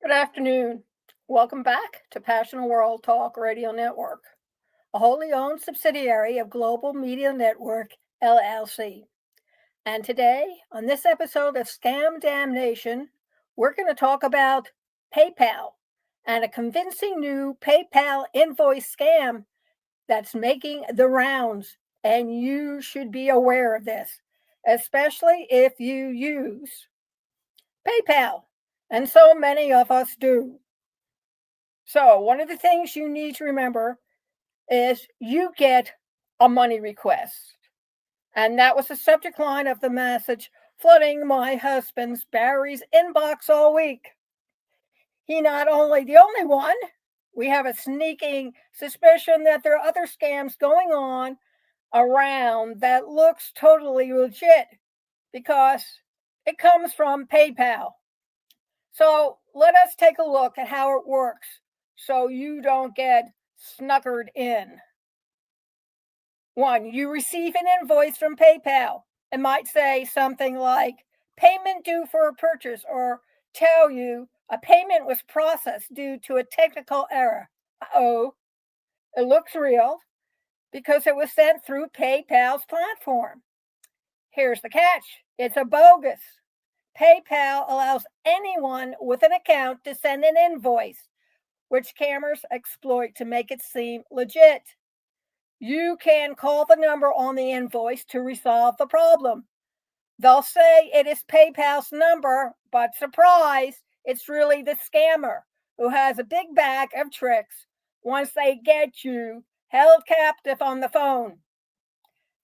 Good afternoon. Welcome back to Passionate World Talk Radio Network, a wholly owned subsidiary of Global Media Network, LLC. And today, on this episode of Scam Damnation, we're going to talk about PayPal and a convincing new PayPal invoice scam that's making the rounds. And you should be aware of this, especially if you use PayPal. And so many of us do. So, one of the things you need to remember is you get a money request. And that was the subject line of the message flooding my husband's Barry's inbox all week. He not only the only one, we have a sneaking suspicion that there are other scams going on around that looks totally legit because it comes from PayPal. So let us take a look at how it works so you don't get snuggered in. One, you receive an invoice from PayPal. It might say something like payment due for a purchase or tell you a payment was processed due to a technical error. Oh, it looks real because it was sent through PayPal's platform. Here's the catch. It's a bogus. PayPal allows anyone with an account to send an invoice, which scammers exploit to make it seem legit. You can call the number on the invoice to resolve the problem. They'll say it is PayPal's number, but surprise, it's really the scammer who has a big bag of tricks once they get you held captive on the phone.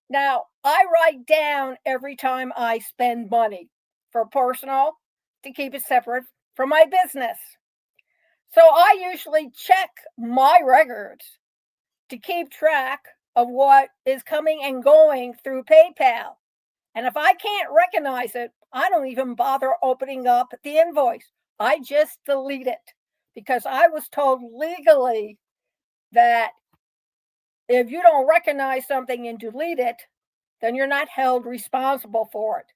Now, I write down every time I spend money for personal to keep it separate from my business. So I usually check my records to keep track of what is coming and going through PayPal. And if I can't recognize it, I don't even bother opening up the invoice. I just delete it because I was told legally that if you don't recognize something and delete it, then you're not held responsible for it.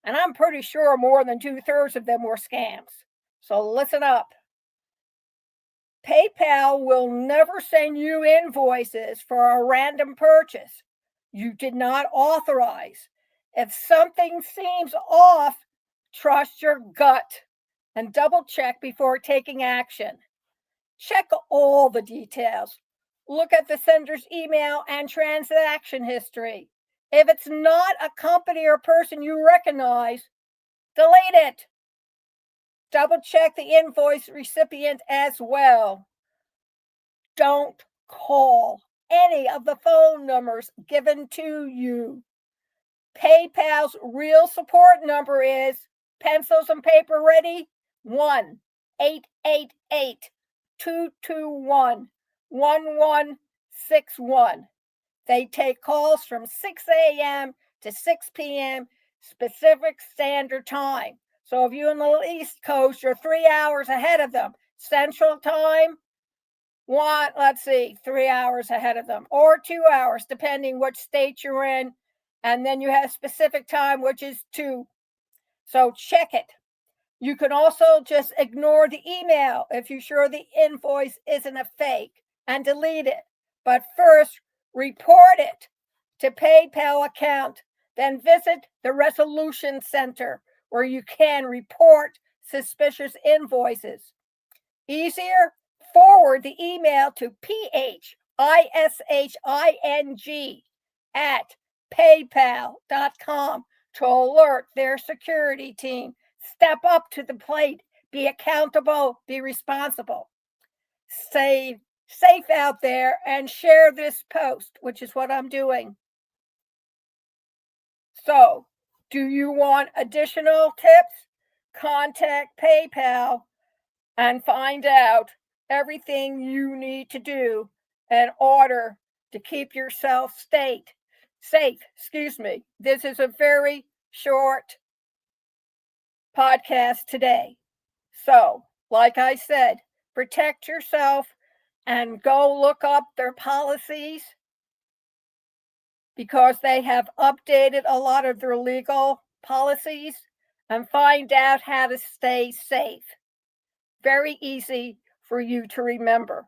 And I'm pretty sure more than 2/3 of them were scams. So listen up. PayPal will never send you invoices for a random purchase you did not authorize. If something seems off, trust your gut and double check before taking action. Check all the details. Look at the sender's email and transaction history. If it's not a company or person you recognize, delete it. Double check the invoice recipient as well. Don't call any of the phone numbers given to you. PayPal's real support number is, pencils and paper ready, 1-888-221-1161. They take calls from 6 a.m. to 6 p.m. Pacific Standard Time. So if you're in the East Coast, you're 3 hours ahead of them. Central Time, 3 hours ahead of them, or 2 hours, depending which state you're in. And then you have specific time, which is 2. So check it. You can also just ignore the email if you're sure the invoice isn't a fake and delete it. But first, report it to PayPal account. Then visit the Resolution Center where you can report suspicious invoices. Easier? Forward the email to phising@paypal.com to alert their security team. Step up to the plate. Be accountable. Be responsible. Stay safe out there and share this post, which is what I'm doing. So, do you want additional tips? Contact PayPal and find out everything you need to do in order to keep yourself safe. This is a very short podcast today. So, like I said, protect yourself and go look up their policies because they have updated a lot of their legal policies and find out how to stay safe. very easy for you to remember.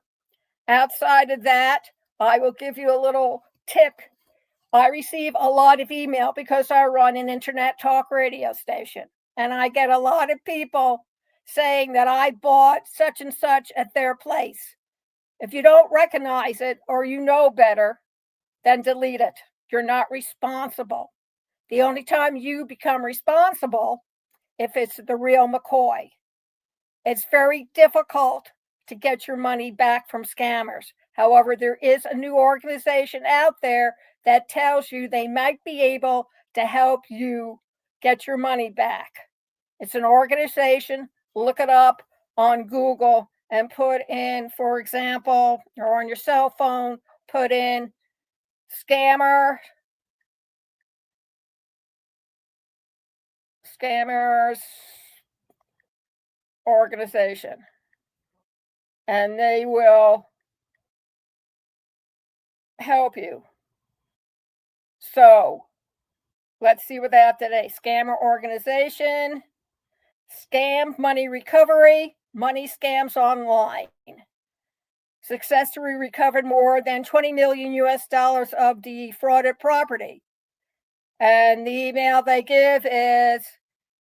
Outside of that, I will give you a little tip. I receive a lot of email because I run an internet talk radio station, and I get a lot of people saying that I bought such and such at their place. If you don't recognize it or you know better, then delete it. You're not responsible. The only time you become responsible if it's the real McCoy. It's very difficult to get your money back from scammers. However, there is a new organization out there that tells you they might be able to help you get your money back. It's an organization. Look it up on Google and put in, for example, or on your cell phone, put in scammers organization, and they will help you. So let's see what they have today. Scammer organization, scam money recovery, money scams online. Successfully recovered more than 20 million US dollars of defrauded property. And the email they give is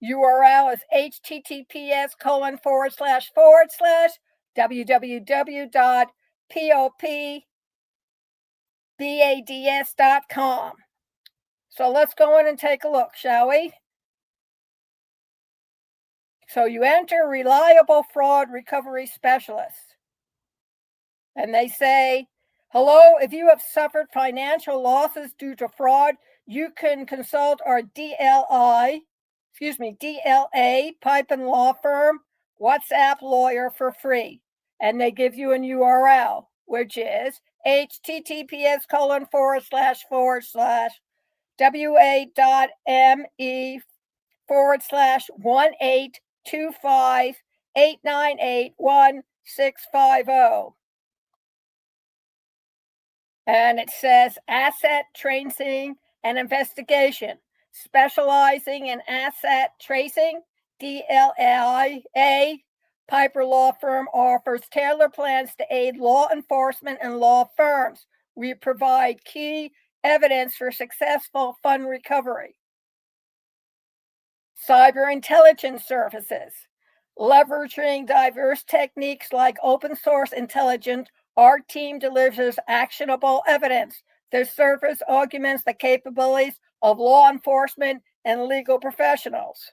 URL is https://www.popbads.com. So let's go in and take a look, shall we? So you enter reliable fraud recovery specialist. And they say, hello, if you have suffered financial losses due to fraud, you can consult our DLA pipe and law firm, WhatsApp lawyer for free. And they give you a URL, which is wa.me//wa.18258981-650. And it says asset tracing and investigation, specializing in asset tracing. DLA Piper Law Firm offers tailored plans to aid law enforcement and law firms. We provide key evidence for successful fund recovery. Cyber intelligence services, leveraging diverse techniques like open source intelligence. Our team delivers actionable evidence. Their service augments the capabilities of law enforcement and legal professionals.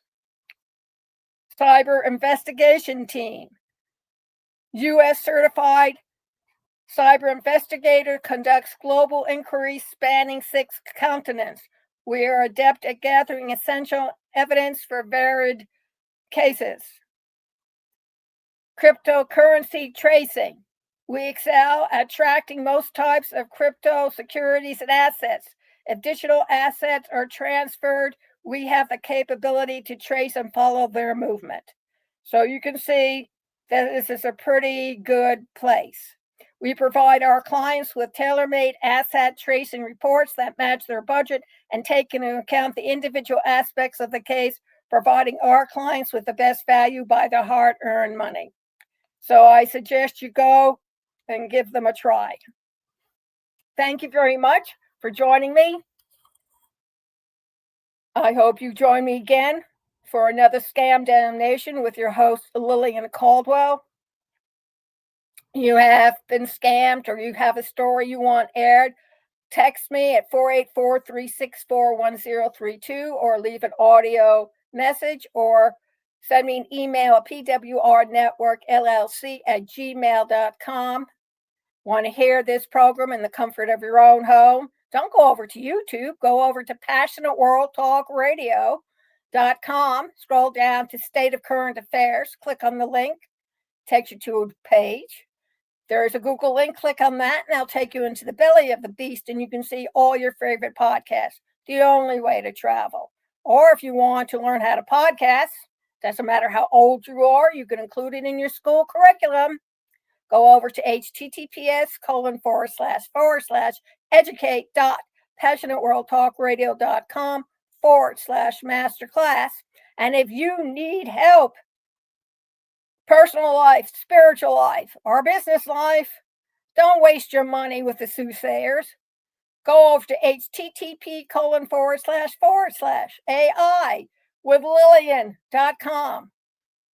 Cyber investigation team, U.S. certified cyber investigator, conducts global inquiries spanning 6 continents. We are adept at gathering essential evidence for varied cases. Cryptocurrency tracing. We excel at tracking most types of crypto securities and assets. If digital assets are transferred, we have the capability to trace and follow their movement. So you can see that this is a pretty good place. We provide our clients with tailor-made asset tracing reports that match their budget and take into account the individual aspects of the case, providing our clients with the best value by their hard-earned money. So I suggest you go and give them a try. Thank you very much for joining me. I hope you join me again for another Scam Damnation with your host, Lillian Caldwell. You have been scammed or you have a story you want aired, text me at 484-364-1032 or leave an audio message or send me an email at pwrnetworkllc@gmail.com. Want to hear this program in the comfort of your own home? Don't go over to YouTube. Go over to PassionateWorldTalkRadio.com. Scroll down to State of Current Affairs. Click on the link. Takes you to a page. There's a Google link. Click on that, and that'll take you into the belly of the beast, and you can see all your favorite podcasts. The only way to travel. Or if you want to learn how to podcast, doesn't matter how old you are, you can include it in your school curriculum. Go over to https://educate.passionateworldtalkradio.com/masterclass. And if you need help personal life, spiritual life, or business life. Don't waste your money with the soothsayers. Go over to http:// with Lillian.com.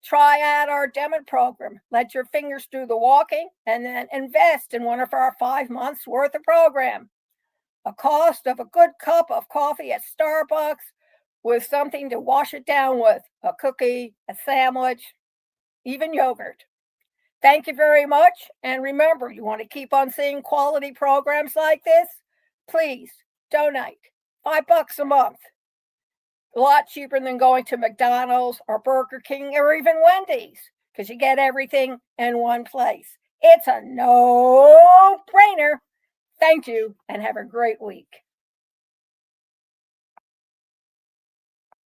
Try out our demo program. Let your fingers do the walking and then invest in one of our 5 months worth of program. A cost of a good cup of coffee at Starbucks with something to wash it down with, a cookie, a sandwich, even yogurt. Thank you very much. And remember, you want to keep on seeing quality programs like this? Please donate $5 a month. A lot cheaper than going to McDonald's or Burger King or even Wendy's, because you get everything in one place. It's a no-brainer. Thank you and have a great week.